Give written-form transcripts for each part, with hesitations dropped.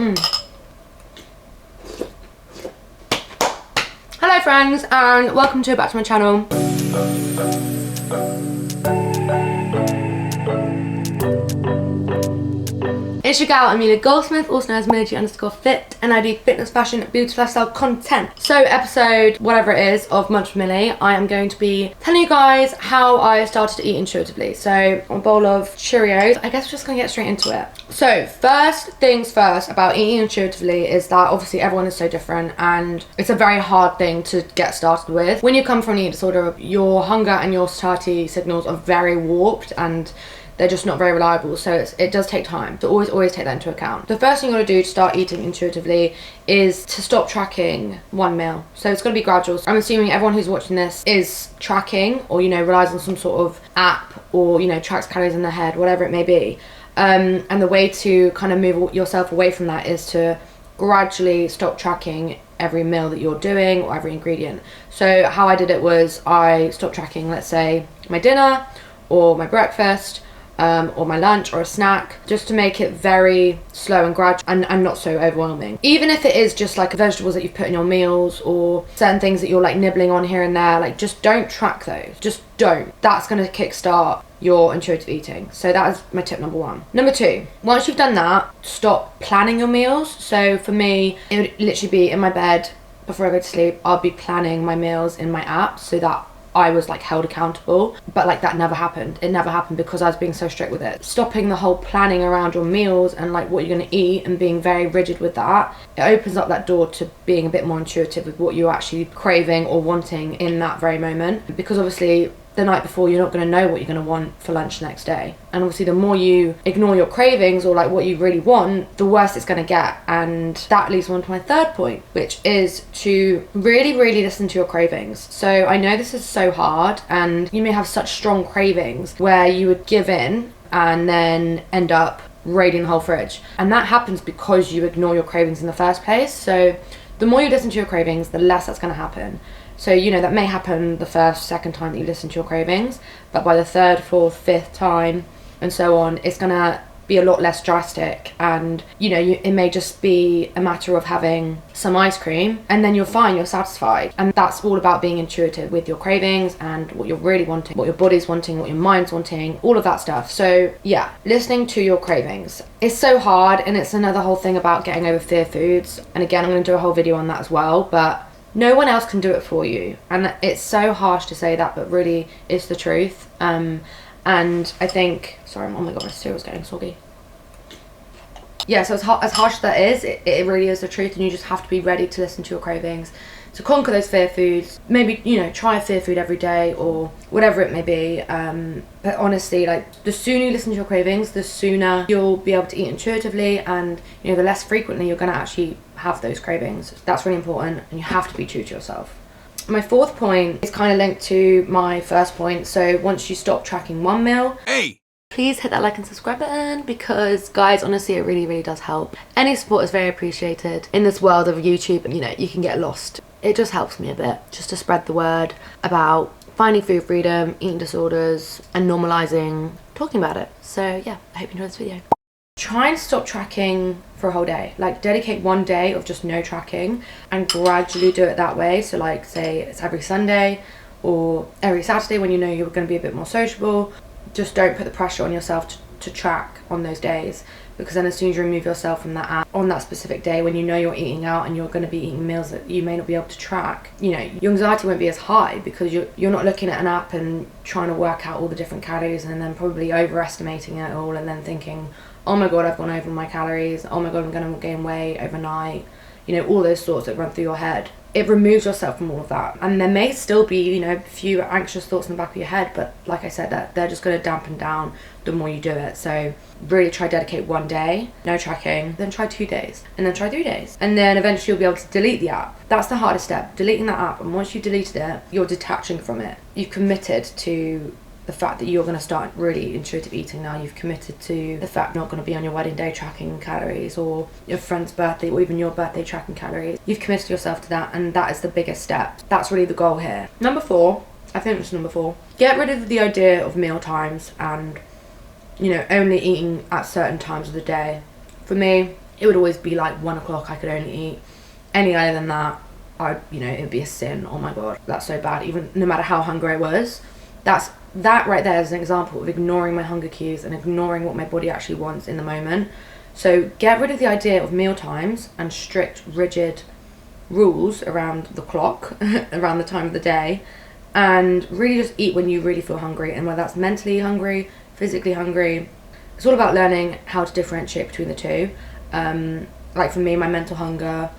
Hello friends, and welcome back to my channel. It's your gal Amelia Goldsmith, also known as Millie_fit, and I do fitness, fashion, beauty, lifestyle content. So episode, whatever it is, of Munch faMILLY, I am going to be telling you guys how I started to eat intuitively. So a bowl of Cheerios. I guess we're just gonna get straight into it. So first things first about eating intuitively is that obviously everyone is so different and it's a very hard thing to get started with. When you come from an eating disorder, your hunger and your satiety signals are very warped and they're just not very reliable, so it does take time. So always take that into account. The first thing you gotta do to start eating intuitively is to stop tracking one meal. So it's gonna be gradual. So I'm assuming everyone who's watching this is tracking or, relies on some sort of app or, tracks calories in their head, whatever it may be. And the way to kind of move yourself away from that is to gradually stop tracking every meal that you're doing or every ingredient. So how I did it was I stopped tracking, let's say, my dinner or my breakfast, or my lunch or a snack, just to make it very slow and gradual and not so overwhelming. Even if it is just like vegetables that you've put in your meals or certain things that you're like nibbling on here and there, like just don't track those. Just don't. That's going to kickstart your intuitive eating. So that is my tip number one. Number two, once you've done that, stop planning your meals. So for me, it would literally be in my bed before I go to sleep. I'll be planning my meals in my app so that I was like held accountable, but like that never happened. It never happened because I was being so strict with it. Stopping the whole planning around your meals and like what you're going to eat and being very rigid with that, it opens up that door to being a bit more intuitive with what you're actually craving or wanting in that very moment. Because obviously the night before you're not going to know what you're going to want for lunch the next day, and obviously the more you ignore your cravings or like what you really want, the worse it's going to get. And that leads on to my third point, which is to really listen to your cravings. So I know this is so hard and you may have such strong cravings where you would give in and then end up raiding the whole fridge, and that happens because you ignore your cravings in the first place. So the more you listen to your cravings, the less that's going to happen. So, that may happen the first, second time that you listen to your cravings, but by the third, fourth, fifth time, and so on, it's gonna be a lot less drastic. And, it may just be a matter of having some ice cream, and then you're fine, you're satisfied. And that's all about being intuitive with your cravings and what you're really wanting, what your body's wanting, what your mind's wanting, all of that stuff. So, yeah, listening to your cravings. It's so hard, and it's another whole thing about getting over fear foods. And again, I'm gonna do a whole video on that as well, but no one else can do it for you, and it's so harsh to say that, but really it's the truth. And I think, sorry, oh my god, my cereal's getting soggy. Yeah, so as harsh as that is, it really is the truth, and you just have to be ready to listen to your cravings, to conquer those fear foods. Maybe, try a fear food every day or whatever it may be. But honestly, like, the sooner you listen to your cravings, the sooner you'll be able to eat intuitively, and, the less frequently you're going to actually have those cravings. That's really important, and you have to be true to yourself. My fourth point is kind of linked to my first point. So once you stop tracking one meal, please hit that like and subscribe button, because guys, honestly, it really does help. Any support is very appreciated in this world of YouTube. You can get lost. It just helps me a bit just to spread the word about finding food freedom, eating disorders, and normalizing talking about it. So yeah, I hope you enjoyed this video. Try and stop tracking for a whole day. Like, dedicate one day of just no tracking and gradually do it that way. So like, say it's every Sunday or every Saturday when you're going to be a bit more sociable. Just don't put the pressure on yourself to track on those days, because then as soon as you remove yourself from that app on that specific day when you're eating out and you're going to be eating meals that you may not be able to track, your anxiety won't be as high, because you're not looking at an app and trying to work out all the different calories and then probably overestimating it all and then thinking, oh my god, I've gone over my calories, oh my god, I'm going to gain weight overnight, all those thoughts that run through your head. It removes yourself from all of that, and there may still be a few anxious thoughts in the back of your head, but like I said, that they're just going to dampen down the more you do it. So really try dedicate one day, no tracking, then try 2 days, and then try 3 days, and then eventually you'll be able to delete the app. That's the hardest step, deleting that app. And once you've deleted it, you're detaching from it. You've committed to the fact that you're going to start really intuitive eating now. You've committed to the fact you're not going to be on your wedding day tracking calories, or your friend's birthday, or even your birthday tracking calories. You've committed yourself to that, and that is the biggest step. That's really the goal here. Number 4, I think it's number 4. Get rid of the idea of meal times and, only eating at certain times of the day. For me, it would always be like 1 o'clock. I could only eat. Any earlier than that, it would be a sin. Oh my god, that's so bad. Even no matter how hungry I was, that right there is an example of ignoring my hunger cues and ignoring what my body actually wants in the moment. So get rid of the idea of meal times and strict, rigid rules around the clock, around the time of the day, and really just eat when you really feel hungry. And whether that's mentally hungry, physically hungry, it's all about learning how to differentiate between the two. Like for me, my mental hunger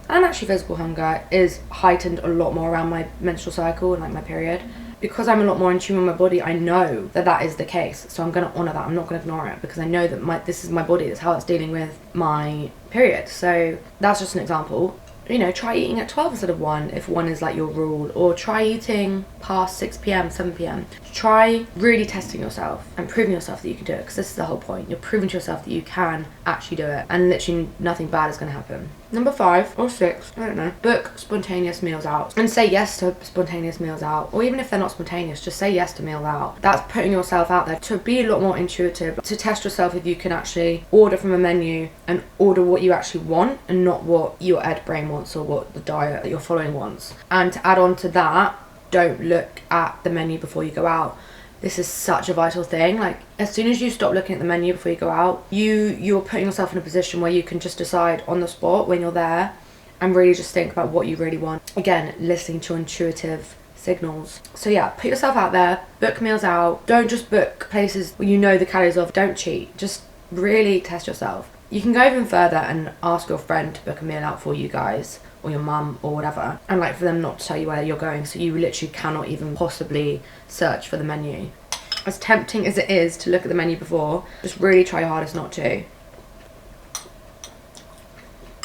and actually physical hunger is heightened a lot more around my menstrual cycle and like my period. Because I'm a lot more in tune with my body, I know that is the case. So I'm going to honour that. I'm not going to ignore it, because I know that this is my body. That's how it's dealing with my period. So that's just an example. You know, try eating at 12 instead of 1 if 1 is like your rule, or try eating past 6 p.m, 7 p.m. Try really testing yourself and proving yourself that you can do it, because this is the whole point. You're proving to yourself that you can actually do it, and literally nothing bad is going to happen. Number 5 or 6, I don't know, book spontaneous meals out and say yes to spontaneous meals out. Or even if they're not spontaneous, just say yes to meals out. That's putting yourself out there to be a lot more intuitive, to test yourself if you can actually order from a menu and order what you actually want and not what your ed brain wants or what the diet that you're following wants. And to add on to that, don't look at the menu before you go out. This is such a vital thing. Like, as soon as you stop looking at the menu before you go out, you're putting yourself in a position where you can just decide on the spot when you're there and really just think about what you really want. Again, listening to intuitive signals. So yeah, put yourself out there, book meals out. Don't just book places where you know the calories of. Don't cheat. Just really test yourself. You can go even further and ask your friend to book a meal out for you guys, or your mum, or whatever, and like for them not to tell you where you're going, so you literally cannot even possibly search for the menu. As tempting as it is to look at the menu before, just really try your hardest not to.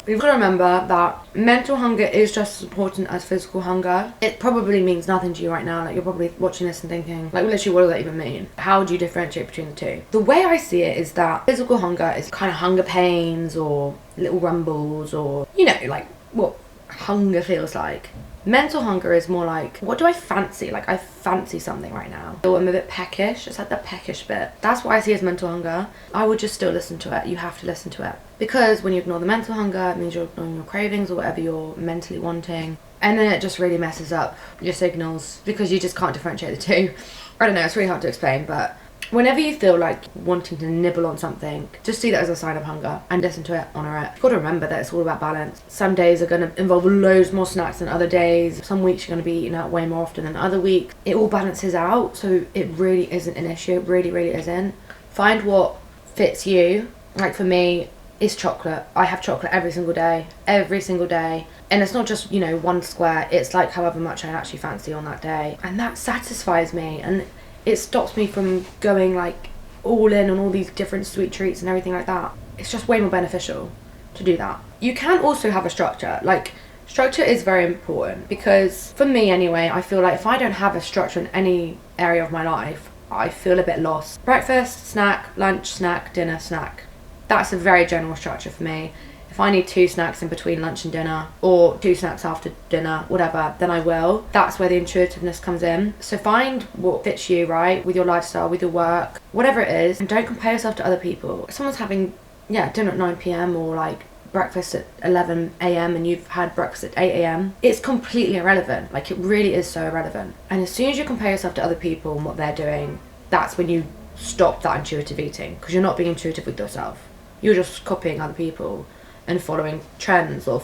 You've got to remember that mental hunger is just as important as physical hunger. It probably means nothing to you right now. Like, you're probably watching this and thinking, like, literally, what does that even mean? How do you differentiate between the two? The way I see it is that physical hunger is kind of hunger pains or little rumbles, or, you know, like what hunger feels like. Mental hunger is more like, what do I fancy? Like, I fancy something right now. So I'm a bit peckish. It's like the peckish bit. That's what I see as mental hunger. I would just still listen to it. You have to listen to it. Because when you ignore the mental hunger, it means you're ignoring your cravings or whatever you're mentally wanting. And then it just really messes up your signals, because you just can't differentiate the two. I don't know, it's really hard to explain, but whenever you feel like wanting to nibble on something, just see that as a sign of hunger and listen to it, honour it. You've got to remember that it's all about balance. Some days are going to involve loads more snacks than other days. Some weeks you're going to be eating out way more often than other weeks. It all balances out, so it really isn't an issue. It really, really isn't. Find what fits you. Like for me, it's chocolate. I have chocolate every single day. Every single day. And it's not just, you know, one square. It's like however much I actually fancy on that day. And that satisfies me. And it stops me from going like all in on all these different sweet treats and everything like that. It's just way more beneficial to do that. You can also have a structure. Like, structure is very important, because for me anyway, I feel like if I don't have a structure in any area of my life, I feel a bit lost. Breakfast, snack, lunch, snack, dinner, snack. That's a very general structure for me. If I need 2 snacks in between lunch and dinner, or 2 snacks after dinner, whatever, then I will. That's where the intuitiveness comes in. So find what fits you, right? With your lifestyle, with your work, whatever it is, and don't compare yourself to other people. If someone's having, dinner at 9 p.m. or like breakfast at 11 a.m. and you've had breakfast at 8 a.m, it's completely irrelevant. Like, it really is so irrelevant. And as soon as you compare yourself to other people and what they're doing, that's when you stop that intuitive eating, because you're not being intuitive with yourself. You're just copying other people and following trends, or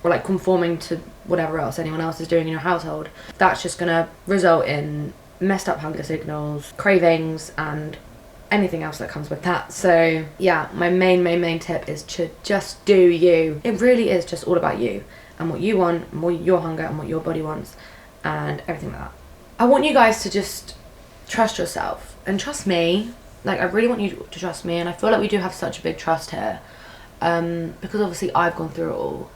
like conforming to whatever else anyone else is doing in your household. That's just gonna result in messed up hunger signals, cravings, and anything else that comes with that. So yeah, my main tip is to just do you. It really is just all about you and what you want, and what your hunger and what your body wants, and everything like that. I want you guys to just trust yourself and trust me. Like, I really want you to trust me, and I feel like we do have such a big trust here. Because obviously I've gone through it all,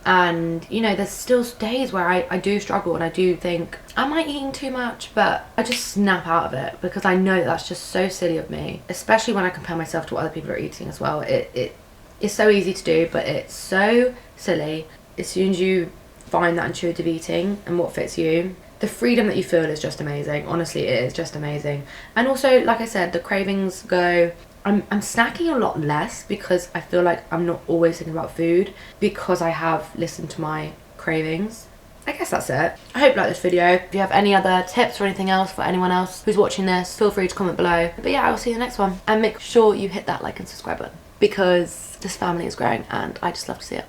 and you know, there's still days where I do struggle, and I do think, am I eating too much? But I just snap out of it, because I know that's just so silly of me, especially when I compare myself to what other people are eating as well. It's so easy to do, but it's so silly. As soon as you find that intuitive eating and what fits you, the freedom that you feel is just amazing. Honestly, it is just amazing. And also, like I said, the cravings go. I'm snacking a lot less because I feel like I'm not always thinking about food because I have listened to my cravings. I guess that's it. I hope you like this video. If you have any other tips or anything else for anyone else who's watching this, feel free to comment below. But yeah, I will see you in the next one. And make sure you hit that like and subscribe button because this family is growing and I just love to see it.